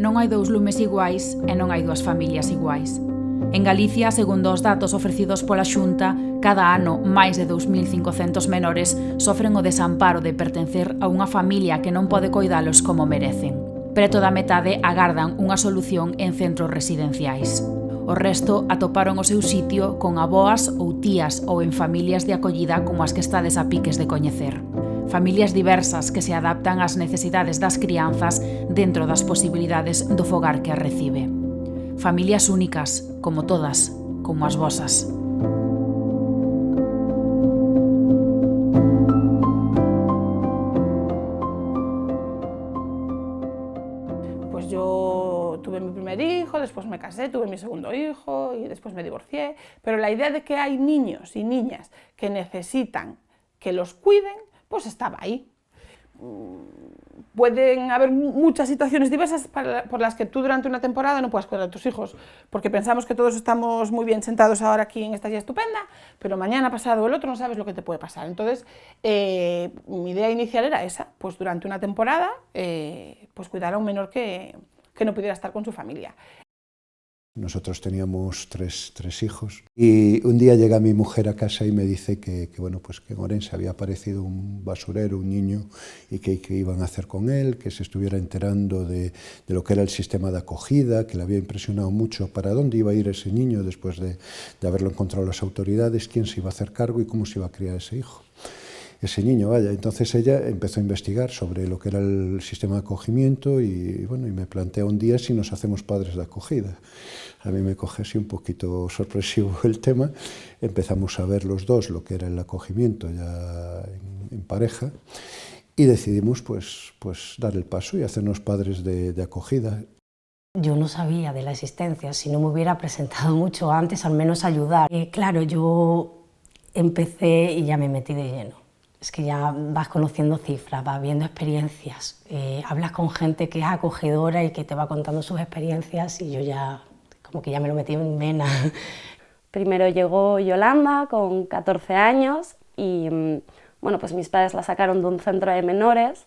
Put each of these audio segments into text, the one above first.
Non hai dous lumes iguais e non hai dúas familias iguais. En Galicia, segundo os datos ofrecidos pola Xunta, cada ano máis de 2.500 menores sofren o desamparo de pertencer a unha familia que non pode coidalos como merecen. Preto da metade agardan unha solución en centros residenciais. O resto atoparon o seu sitio con avoas ou tías ou en familias de acollida como as que estades a piques de coñecer. Familias diversas que se adaptan ás necesidades das crianzas dentro das posibilidades do fogar que as recibe. Familias únicas, como todas, como as vosas. Pues yo tuve mi primer hijo, después me casé, tuve mi segundo hijo y después me divorcié, pero la idea de que hay niños y niñas que necesitan que los cuiden, pues estaba ahí. Pueden haber muchas situaciones diversas por las que tú durante una temporada no puedas cuidar a tus hijos, porque pensamos que todos estamos muy bien sentados ahora aquí en esta silla estupenda, pero mañana, pasado el otro, no sabes lo que te puede pasar. Entonces, mi idea inicial era esa, pues durante una temporada, pues cuidar a un menor que no pudiera estar con su familia. Nosotros teníamos tres hijos y un día llega mi mujer a casa y me dice que bueno, pues que en Orense había aparecido un basurero, un niño, y que iban a hacer con él, que se estuviera enterando de lo que era el sistema de acogida, que le había impresionado mucho para dónde iba a ir ese niño después de haberlo encontrado las autoridades, quién se iba a hacer cargo y cómo se iba a criar ese hijo. Ese niño, vaya. Entonces ella empezó a investigar sobre lo que era el sistema de acogimiento y bueno, y me plantea un día si nos hacemos padres de acogida. A mí me coge así un poquito sorpresivo el tema. Empezamos a ver los dos lo que era el acogimiento ya en pareja y decidimos pues dar el paso y hacernos padres de acogida. Yo no sabía de la existencia, si no me hubiera presentado mucho antes, al menos ayudar. Claro, yo empecé y ya me metí de lleno. Es que ya vas conociendo cifras, vas viendo experiencias, hablas con gente que es acogedora y que te va contando sus experiencias y yo ya, como que ya me lo metí en vena. Primero llegó Yolanda con 14 años y bueno, pues mis padres la sacaron de un centro de menores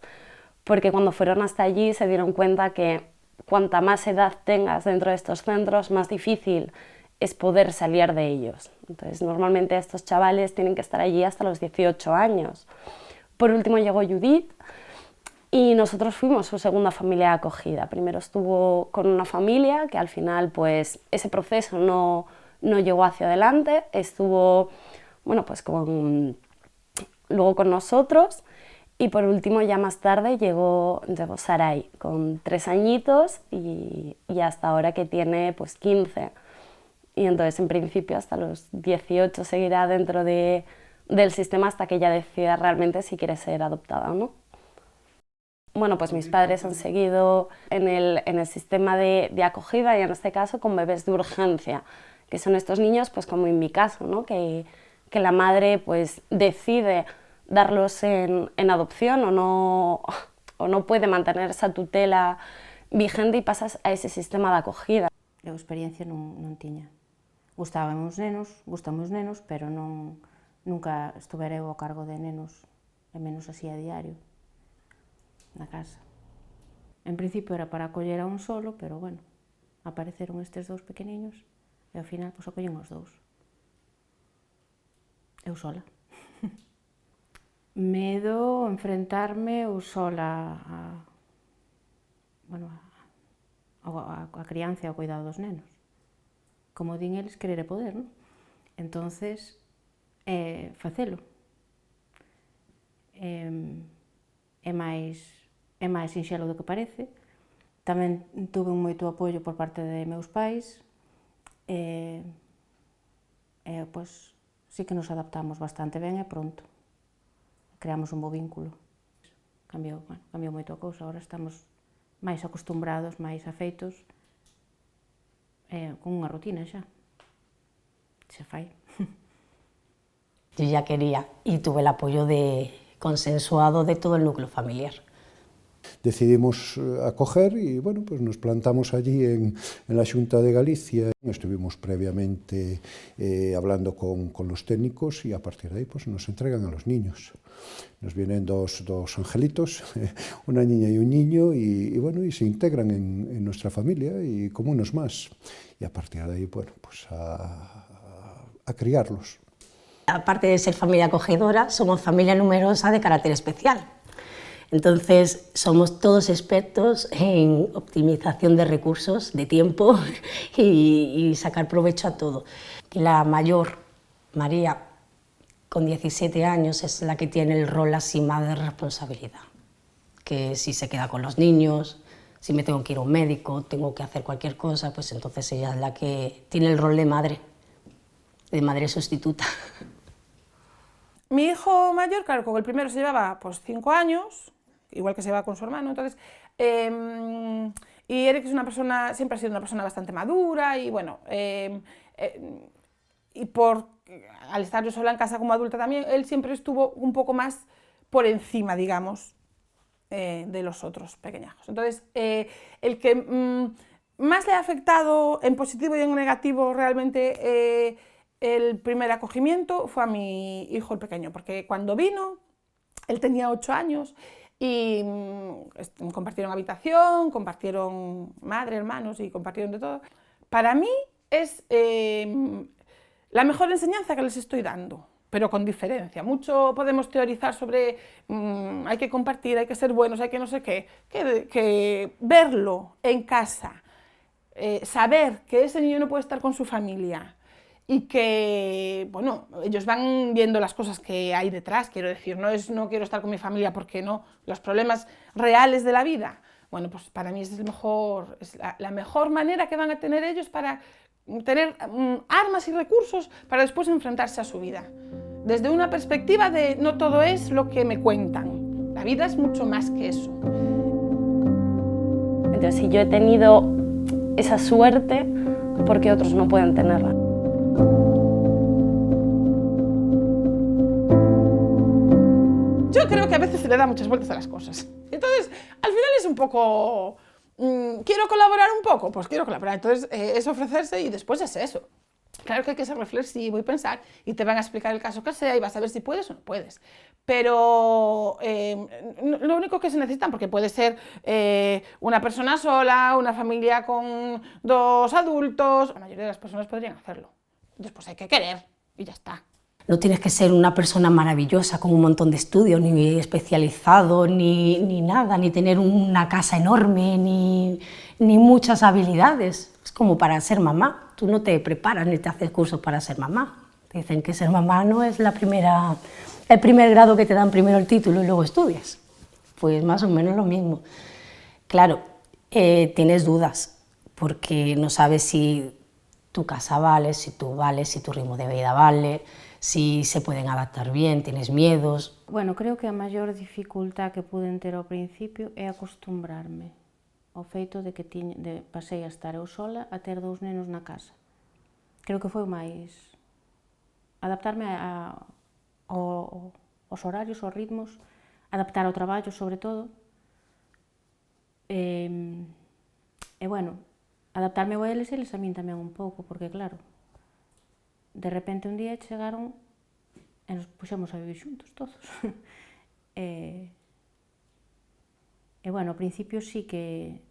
porque cuando fueron hasta allí se dieron cuenta que cuanta más edad tengas dentro de estos centros, más difícil es poder salir de ellos. Entonces, normalmente estos chavales tienen que estar allí hasta los 18 años. Por último llegó Judith y nosotros fuimos su segunda familia de acogida. Primero estuvo con una familia que al final pues ese proceso no llegó hacia adelante, estuvo bueno, pues luego con nosotros y por último ya más tarde llegó Sarai con 3 añitos y hasta ahora que tiene pues 15. Y entonces, en principio, hasta los 18 seguirá dentro del sistema hasta que ella decida realmente si quiere ser adoptada o no. Bueno, pues mis padres han seguido en el sistema de acogida y en este caso con bebés de urgencia, que son estos niños, pues como en mi caso, ¿no? que la madre pues decide darlos en adopción o no puede mantener esa tutela vigente y pasas a ese sistema de acogida. Eu experiencia non tiña. Gustame os nenos, pero nunca estuvera eu ao cargo de nenos, e menos así a diario, na casa. En principio era para acoller a un solo, pero bueno, apareceron estes dous pequeniños e ao final pois acollen os dous. Eu sola. Medo enfrentarme eu sola a crianza e ao cuidado dos nenos. Como din eles, querer e poder, non? Entonces, facelo. É máis sinxelo do que parece. Tamén tuve moito apoio por parte de meus pais. Pois, sí que nos adaptamos bastante ben e pronto. Creamos un bo vínculo. Cambiou moito a cousa, agora estamos máis acostumbrados, máis afeitos, con unha rutina xa. Se fai. Yo ya quería y tuve el apoyo consensuado de todo el núcleo familiar. Decidimos acoger y bueno, pues nos plantamos allí en la Xunta de Galicia. Estuvimos previamente hablando con los técnicos y a partir de ahí pues nos entregan a los niños. Nos vienen dos angelitos, una niña y un niño, y bueno, y se integran en nuestra familia y como unos más. Y a partir de ahí, bueno, pues a criarlos. Aparte de ser familia acogedora, somos familia numerosa de carácter especial. Entonces, somos todos expertos en optimización de recursos, de tiempo y sacar provecho a todo. La mayor, María, con 17 años, es la que tiene el rol así más de responsabilidad. Que si se queda con los niños, si me tengo que ir a un médico, tengo que hacer cualquier cosa, pues entonces ella es la que tiene el rol de madre sustituta. Mi hijo mayor, claro, con el primero se llevaba pues 5 años, igual que se va con su hermano, entonces, y Eric es una persona, siempre ha sido una persona bastante madura y bueno, y al estar yo sola en casa como adulta también, él siempre estuvo un poco más por encima, digamos, de los otros pequeñajos. Entonces, el que más le ha afectado en positivo y en negativo realmente el primer acogimiento fue a mi hijo el pequeño, porque cuando vino, él tenía 8 años, y compartieron habitación, compartieron madre, hermanos y compartieron de todo. Para mí es la mejor enseñanza que les estoy dando, pero con diferencia. Mucho podemos teorizar sobre hay que compartir, hay que ser buenos, hay que no sé qué, que verlo en casa, saber que ese niño no puede estar con su familia, y que, bueno, ellos van viendo las cosas que hay detrás, quiero decir, no es no quiero estar con mi familia porque no, los problemas reales de la vida, bueno, pues para mí es la mejor manera que van a tener ellos para tener armas y recursos para después enfrentarse a su vida. Desde una perspectiva de no todo es lo que me cuentan, la vida es mucho más que eso. Entonces, si yo he tenido esa suerte, ¿por qué otros no pueden tenerla? Yo creo que a veces se le da muchas vueltas a las cosas. Entonces, al final es un poco... ¿quiero colaborar un poco? Pues quiero colaborar. Entonces, es ofrecerse y después es eso. Claro que hay que ser reflexivo y pensar, y te van a explicar el caso que sea y vas a ver si puedes o no puedes. Pero lo único que se necesitan, porque puede ser una persona sola, una familia con 2 adultos, la mayoría de las personas podrían hacerlo. Después hay que querer y ya está. No tienes que ser una persona maravillosa con un montón de estudios, ni especializado, ni nada, ni tener una casa enorme, ni muchas habilidades. Es como para ser mamá. Tú no te preparas ni te haces cursos para ser mamá. Te dicen que ser mamá no es el primer grado que te dan primero el título y luego estudias. Pues más o menos lo mismo. Claro, tienes dudas, porque no sabes si tu casa vale, si tú vales, si tu ritmo de vida vale, si se pueden adaptar bien, tienes miedos. Bueno, creo que a maior dificultad que pude ter ao principio é acostumbrarme ao feito de que pasei a estar eu sola a ter 2 nenos na casa. Creo que foi o máis adaptarme aos horarios, aos ritmos, adaptar ao traballo, sobre todo. E bueno, adaptarme a eles a min tamén un pouco, porque claro, de repente un día chegaron e nos puxemos a vivir xuntos todos. E bueno, ao principio sí que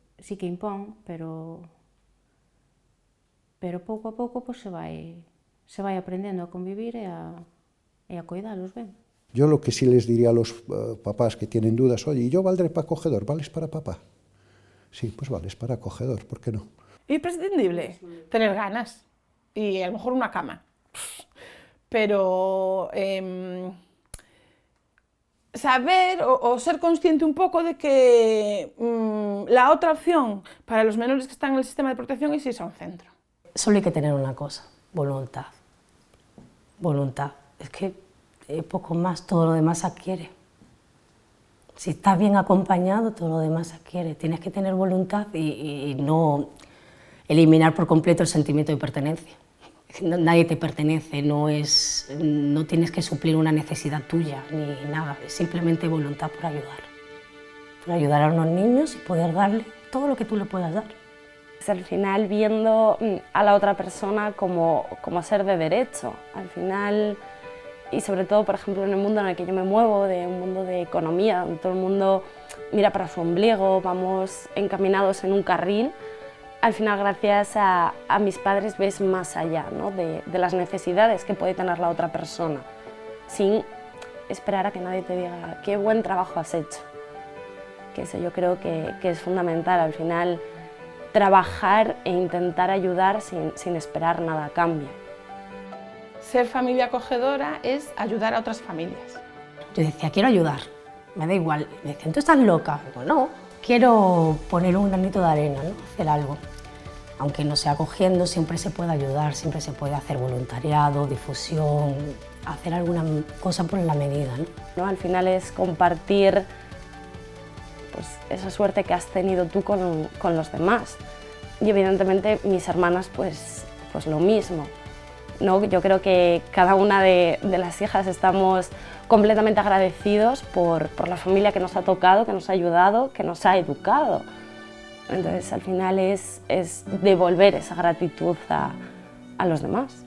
impón, pero pouco a pouco pues, se vai aprendendo a convivir e a cuidalos ben. Yo lo que sí les diría a los papás que tienen dudas, oye, ¿yo valdré para acogedor? ¿Vales para papá? Sí, pues vales para acogedor, ¿por qué no? Imprescindible, tener ganas y a lo mejor una cama. Pero saber o ser consciente un poco de que la otra opción para los menores que están en el sistema de protección es irse a un centro. Solo hay que tener una cosa, voluntad. Voluntad. Es que poco más, todo lo demás se adquiere. Si estás bien acompañado, todo lo demás se adquiere. Tienes que tener voluntad y no eliminar por completo el sentimiento de pertenencia. Nadie te pertenece, no tienes que suplir una necesidad tuya ni nada, es simplemente voluntad por ayudar. ayudar a unos niños y poder darle todo lo que tú le puedas dar. Al final viendo a la otra persona como ser de derecho, al final, y sobre todo, por ejemplo, en el mundo en el que yo me muevo, de un mundo de economía, donde todo el mundo mira para su ombligo, vamos encaminados en un carril, al final gracias a mis padres ves más allá, ¿no? de las necesidades que puede tener la otra persona, sin esperar a que nadie te diga qué buen trabajo has hecho. Que eso yo creo que es fundamental, al final trabajar e intentar ayudar sin esperar nada a cambio. Ser familia acogedora es ayudar a otras familias. Yo decía, quiero ayudar, me da igual. Me decían, ¿tú estás loca? Digo, no, quiero poner un granito de arena, ¿no? Hacer algo. Aunque no sea acogiendo, siempre se puede ayudar, siempre se puede hacer voluntariado, difusión, hacer alguna cosa por la medida, ¿no? Al final es compartir pues, esa suerte que has tenido tú con los demás. Y evidentemente mis hermanas pues lo mismo, ¿no? Yo creo que cada una de las hijas estamos completamente agradecidos por la familia que nos ha tocado, que nos ha ayudado, que nos ha educado. Entonces al final es devolver esa gratitud a los demás.